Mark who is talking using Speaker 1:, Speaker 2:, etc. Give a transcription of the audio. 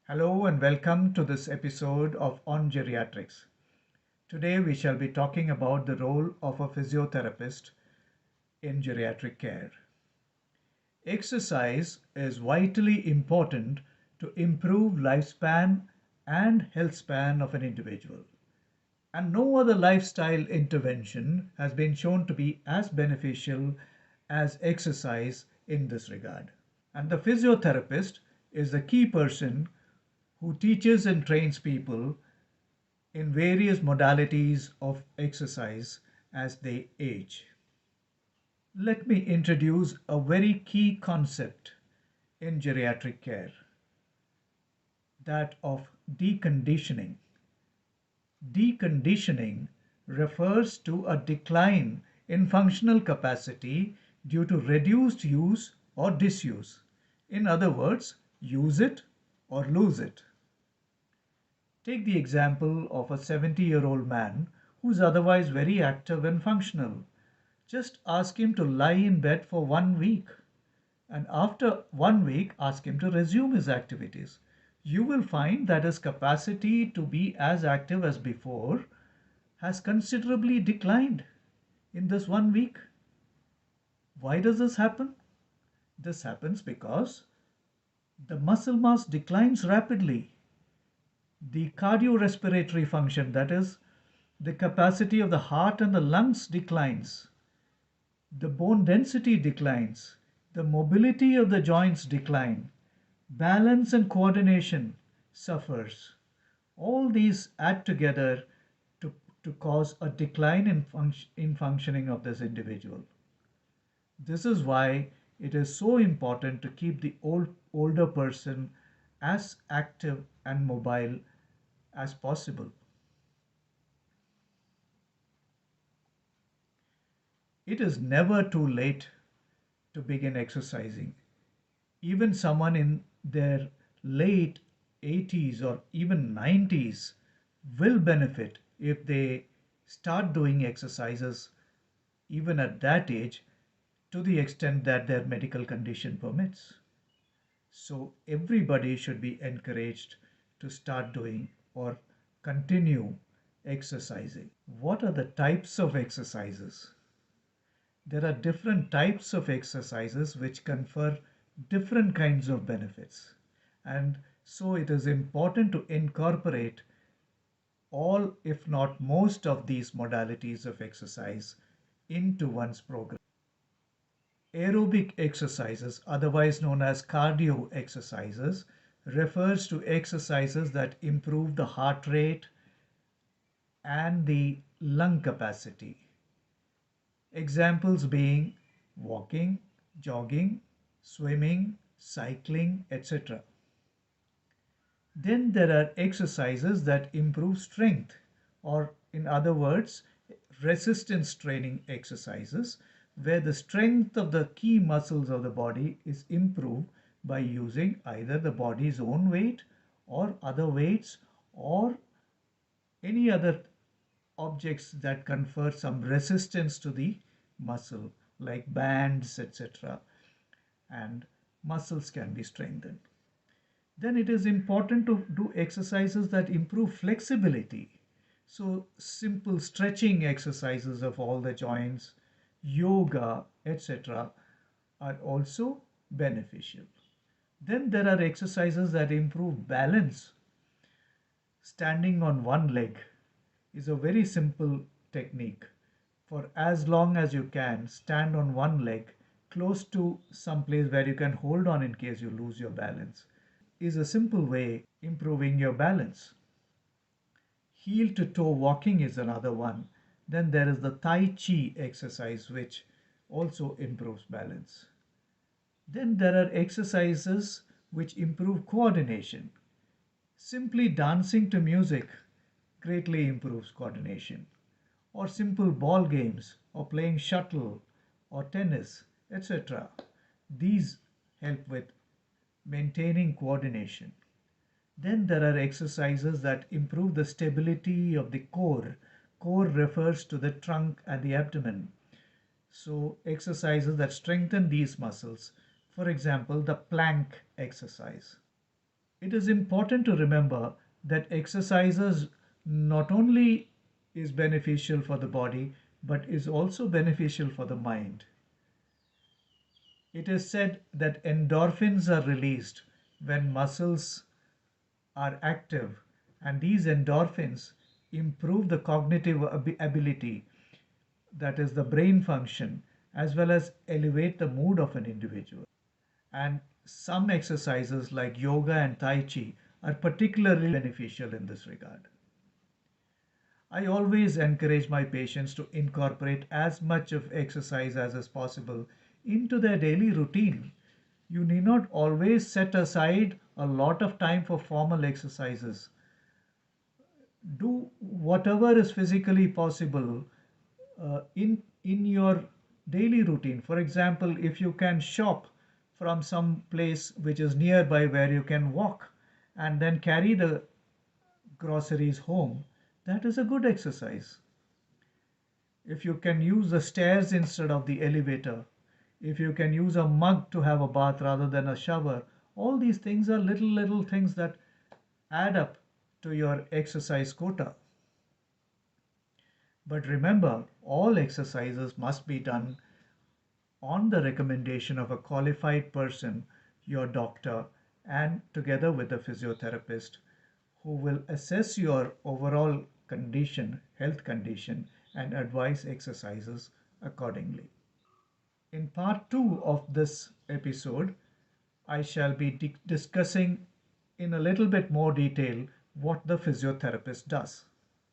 Speaker 1: Hello and welcome to this episode of On Geriatrics. Today we shall be talking about the role of a physiotherapist in geriatric care. Exercise is vitally important to improve lifespan and health span of an individual. And no other lifestyle intervention has been shown to be as beneficial as exercise in this regard. And the physiotherapist is the key person who teaches and trains people in various modalities of exercise as they age. Let me introduce a very key concept in geriatric care, that of deconditioning. Deconditioning refers to a decline in functional capacity due to reduced use or disuse. In other words, use it or lose it. Take the example of a 70-year-old man who's otherwise very active and functional. Just ask him to lie in bed for 1 week, and after 1 week, ask him to resume his activities. You will find that his capacity to be as active as before has considerably declined in this 1 week. Why does this happen? This happens because the muscle mass declines rapidly. The cardiorespiratory function, that is, the capacity of the heart and the lungs, declines. The bone density declines. The mobility of the joints decline. Balance and coordination suffers. All these add together to cause a decline in functioning of this individual. This is why it is so important to keep the older person as active and mobile as possible. It is never too late to begin exercising. Even someone in their late 80s or even 90s will benefit if they start doing exercises even at that age to the extent that their medical condition permits. So everybody should be encouraged to start doing or continue exercising. What are the types of exercises? There are different types of exercises which confer different kinds of benefits. And so it is important to incorporate all, if not most, of these modalities of exercise into one's program. Aerobic exercises, otherwise known as cardio exercises, refers to exercises that improve the heart rate and the lung capacity. Examples being walking, jogging, swimming, cycling, etc. Then there are exercises that improve strength, or in other words, resistance training exercises, where the strength of the key muscles of the body is improved by using either the body's own weight or other weights or any other objects that confer some resistance to the muscle, like bands, etc. And muscles can be strengthened. Then it is important to do exercises that improve flexibility. So, simple stretching exercises of all the joints, yoga, etc., are also beneficial. Then there are exercises that improve balance. Standing on one leg is a very simple technique. For as long as you can, stand on one leg close to some place where you can hold on in case you lose your balance is a simple way improving your balance. Heel to toe walking is another one. Then there is the Tai Chi exercise, which also improves balance. Then there are exercises which improve coordination. Simply dancing to music greatly improves coordination. Or simple ball games, or playing shuttle, or tennis, etc. These help with maintaining coordination. Then there are exercises that improve the stability of the core. Core refers to the trunk and the abdomen. So, exercises that strengthen these muscles. For example, the plank exercise. It is important to remember that exercises not only is beneficial for the body but is also beneficial for the mind. It is said that endorphins are released when muscles are active, and these endorphins improve the cognitive ability, that is, the brain function, as well as elevate the mood of an individual. And some exercises like yoga and Tai Chi are particularly beneficial in this regard. I always encourage my patients to incorporate as much of exercise as is possible into their daily routine. You need not always set aside a lot of time for formal exercises. Do whatever is physically possible in your daily routine. For example, if you can shop from some place which is nearby where you can walk and then carry the groceries home, that is a good exercise. If you can use the stairs instead of the elevator, if you can use a mug to have a bath rather than a shower, all these things are little things that add up to your exercise quota. But remember, all exercises must be done on the recommendation of a qualified person, your doctor, and together with a physiotherapist who will assess your overall condition, health condition, and advise exercises accordingly. In part 2 of this episode, I shall be discussing in a little bit more detail what the physiotherapist does.